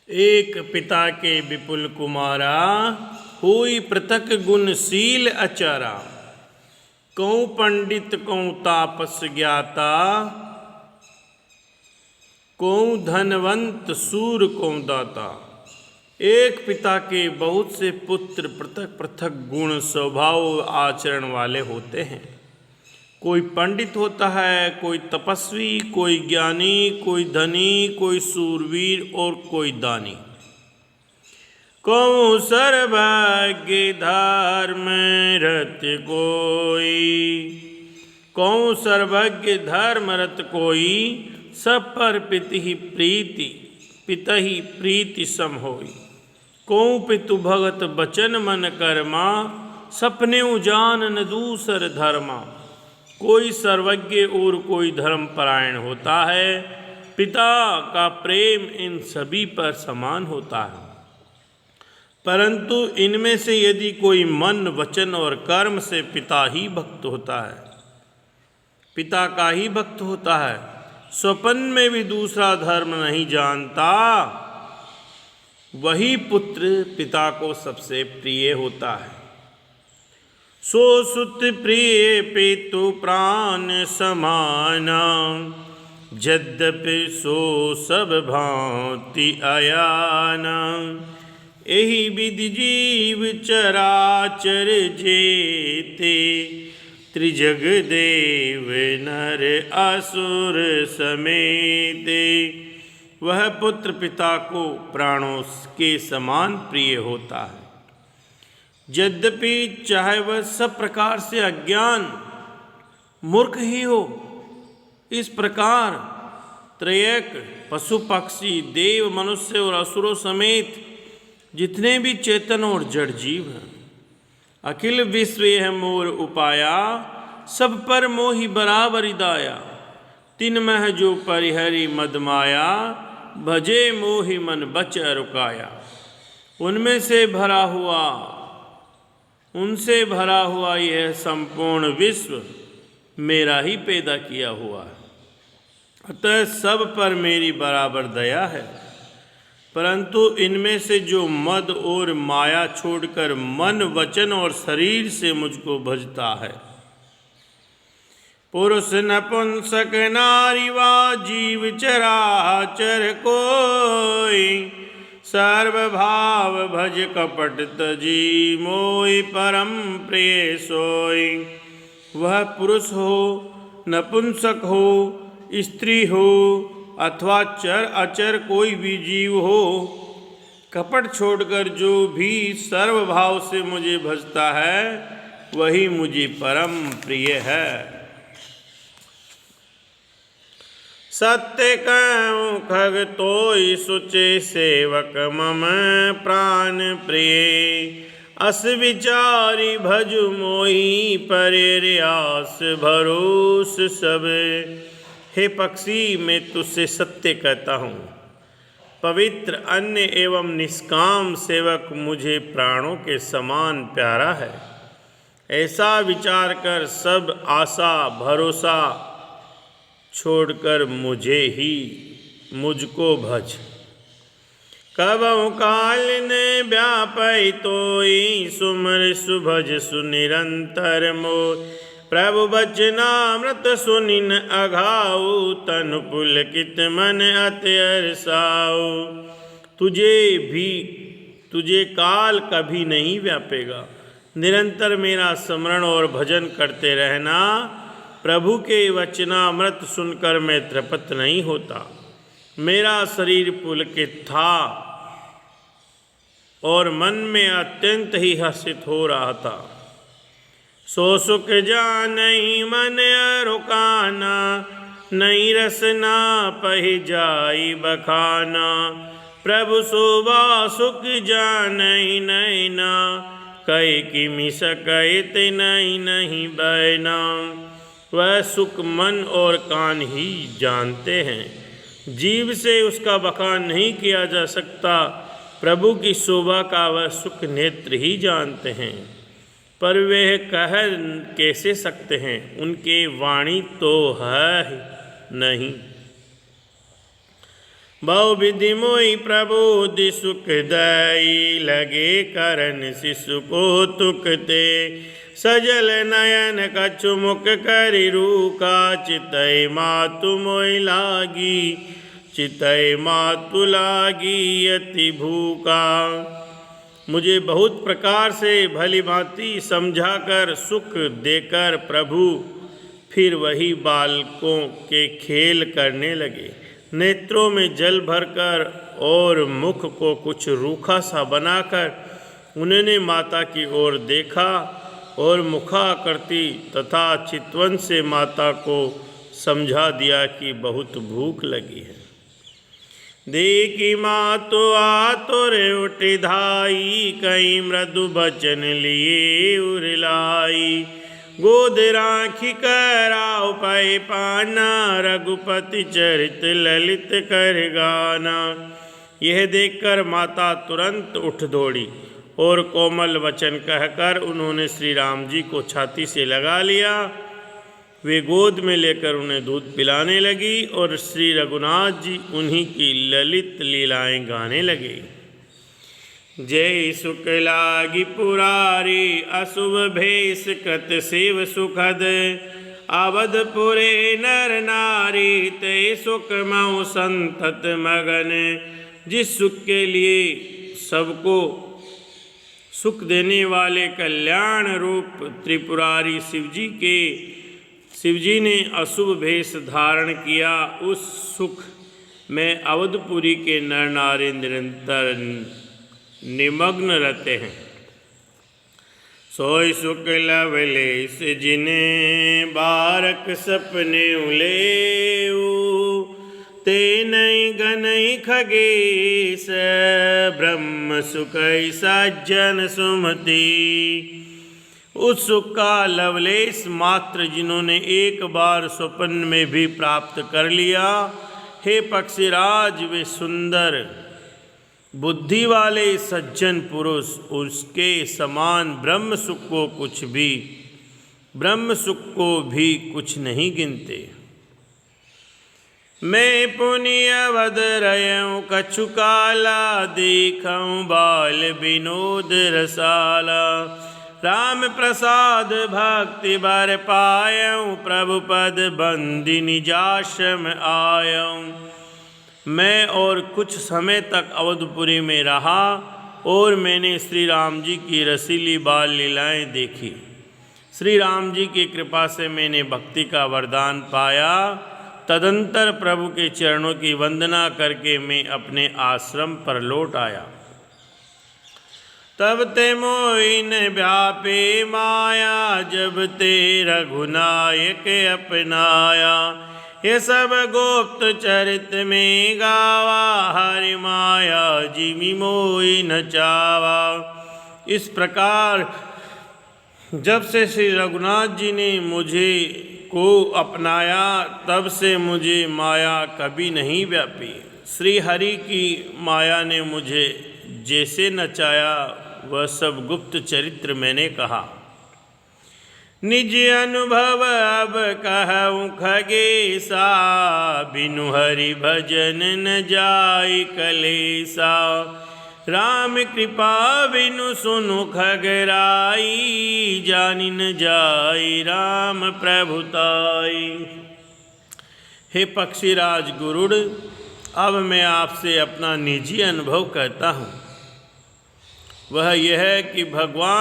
एक पिता के विपुल कुमारा, हुई पृथक गुणशील अचारा। कौं पंडित कौं तापस ज्ञाता, कौं धनवंत सूर कौं दाता। एक पिता के बहुत से पुत्र पृथक पृथक गुण स्वभाव आचरण वाले होते हैं। कोई पंडित होता है, कोई तपस्वी, कोई ज्ञानी, कोई धनी, कोई सूरवीर और कोई दानी। कौं सर्वज्ञ धर्म रत कोई, कौं सर्वज्ञ धर्म रत कोई। सब पर पितहि प्रीति, पितहि प्रीति सम होई। कौं पितु भगत बचन मन कर्मा, सपने जान न दूसर धर्मा। कोई सर्वज्ञ और कोई धर्मपरायण होता है। पिता का प्रेम इन सभी पर समान होता है, परंतु इनमें से यदि कोई मन, वचन और कर्म से पिता ही भक्त होता है, पिता का ही भक्त होता है, स्वपन में भी दूसरा धर्म नहीं जानता, वही पुत्र पिता को सबसे प्रिय होता है। सो सुत प्रिय पितु प्राण समाना, यद्यपि सो सब भांति अयाना। एहि विधि जीव चराचर जेते, त्रिजग देव नर असुर समेते। वह पुत्र पिता को प्राणों के समान प्रिय होता है, यद्यपि चाहे वह सब प्रकार से अज्ञान मूर्ख ही हो। इस प्रकार त्रयक पशु पक्षी, देव, मनुष्य और असुरों समेत जितने भी चेतन और जड़ जीव हैं, अखिल विश्व यह मोर उपाया, सब पर मोहि बराबर दाया। तिन मह जो परिहरि मद माया, भजे मोहि मन बच रुकाया। उनमें से भरा हुआ, उनसे भरा हुआ यह संपूर्ण विश्व मेरा ही पैदा किया हुआ है, अतः सब पर मेरी बराबर दया है। परंतु इनमें से जो मद और माया छोड़कर मन, वचन और शरीर से मुझको भजता है, पुरुष नपुंसक नारी वा जीव चराचर कोई, सर्वभाव भज कपट तजी, मोहि परम प्रिय सोई। वह पुरुष हो, नपुंसक हो, स्त्री हो अथवा चर अचर कोई भी जीव हो, कपट छोड़कर जो भी सर्वभाव से मुझे भजता है, वही मुझे परम प्रिय है। सत्य कहूँ खग तोई, सुचे सेवक मम प्राण प्रिय। अस विचारी भजु मोहि, परिर्यास भरोस सब। हे पक्षी, मैं तुझसे सत्य कहता हूँ, पवित्र अन्य एवं निष्काम सेवक मुझे प्राणों के समान प्यारा है। ऐसा विचार कर सब आशा भरोसा छोड़कर मुझको भज। कबहु काल ने व्यापै तोई, सुमर सुभज सुनिरंतर मोर। प्रभु वचनामृत सुनिन अघाऊ, तनु पुलकित मन अति हर्षाऊ। तुझे काल कभी नहीं व्यापेगा। निरंतर मेरा स्मरण और भजन करते रहना। प्रभु के वचनामृत सुनकर मैं तृप्त नहीं होता। मेरा शरीर पुलकित था और मन में अत्यंत ही हर्षित हो रहा था। सो सुख जानहि मन रुकाना, नहीं रसना पहि जाई बखाना। प्रभु शोभा सुख जानहि नैना, कई किमि सकैत नहीं बैना। वह सुख मन और कान ही जानते हैं, जीव से उसका बखान नहीं किया जा सकता। प्रभु की शोभा का वह सुख नेत्र ही जानते हैं, पर वे कह कैसे सकते हैं, उनके वाणी तो है नहीं। बहु विधि मोहि प्रबोधि सुख दई, लगे करन शिशु को तुकते। सजल नयन कछु मुख करि रूका, चितई मातु मोहि लागी, चितई मातु लागी अति भूखा। मुझे बहुत प्रकार से भली भांति समझाकर सुख देकर प्रभु फिर वही बालकों के खेल करने लगे। नेत्रों में जल भरकर और मुख को कुछ रूखा सा बनाकर उन्होंने माता की ओर देखा और मुखाकृति तथा चितवन से माता को समझा दिया कि बहुत भूख लगी है। देखी मातो आतुर उठि धाई, कहीं मृदु बचन लिए उरलाई। गोद राखी कराओ पै पाना, रघुपति चरित ललित कर गाना। यह देखकर माता तुरंत उठ दौड़ी और कोमल वचन कहकर उन्होंने श्री राम जी को छाती से लगा लिया। वे गोद में लेकर उन्हें दूध पिलाने लगी और श्री रघुनाथ जी उन्हीं की ललित लीलाएं गाने लगे। जय सुख लागी पुरारी, अशुभ भेष कृत शिव सुखद। अवधपुरे नर नारी, ते सुख मऊ संतत मगन। जिस सुख के लिए सबको सुख देने वाले कल्याण रूप त्रिपुरारी शिवजी ने अशुभ भेष धारण किया, उस सुख में अवधपुरी के नर नारी निरंतर निमग्न रहते हैं। सोई सुख लवलेस जिने, बारक सपने उलेऊ। ते नई गनई खगेश, ब्रह्म सुखई सज्जन सुमति। उस सुख का लवलेश मात्र जिन्होंने एक बार स्वप्न में भी प्राप्त कर लिया, हे पक्षीराज वे सुंदर बुद्धि वाले सज्जन पुरुष उसके समान ब्रह्म सुख को भी कुछ नहीं गिनते। मैं पुण्य अवध रयूं कछु काला, देखऊं बाल विनोद रसाला। राम प्रसाद भक्ति बर पायऊं, प्रभु पद बंदी निजाश्रम आयऊं। मैं और कुछ समय तक अवधपुरी में रहा और मैंने श्री राम जी की रसीली बाल लीलाएं देखी। श्री राम जी की कृपा से मैंने भक्ति का वरदान पाया। तदंतर प्रभु के चरणों की वंदना करके मैं अपने आश्रम पर लौट आया। तब ते मोइन व्यापे माया, जब ते रघुनायक अपनाया। ये सब गुप्त चरित में गावा, हरि माया जिमि मोहि न चावा। इस प्रकार जब से श्री रघुनाथ जी ने मुझे को अपनाया, तब से मुझे माया कभी नहीं व्यापी। श्री हरि की माया ने मुझे जैसे नचाया वह सब गुप्त चरित्र मैंने कहा। निज अनुभव अब कहूँ खगेसा, बिनु हरि भजन न जाई कलेसा। राम कृपा बिनु सुनु खगराई, जानि न जाई राम प्रभुताई। हे पक्षीराज गुरुड़, अब मैं आपसे अपना निजी अनुभव कहता हूँ। वह यह है कि भगवान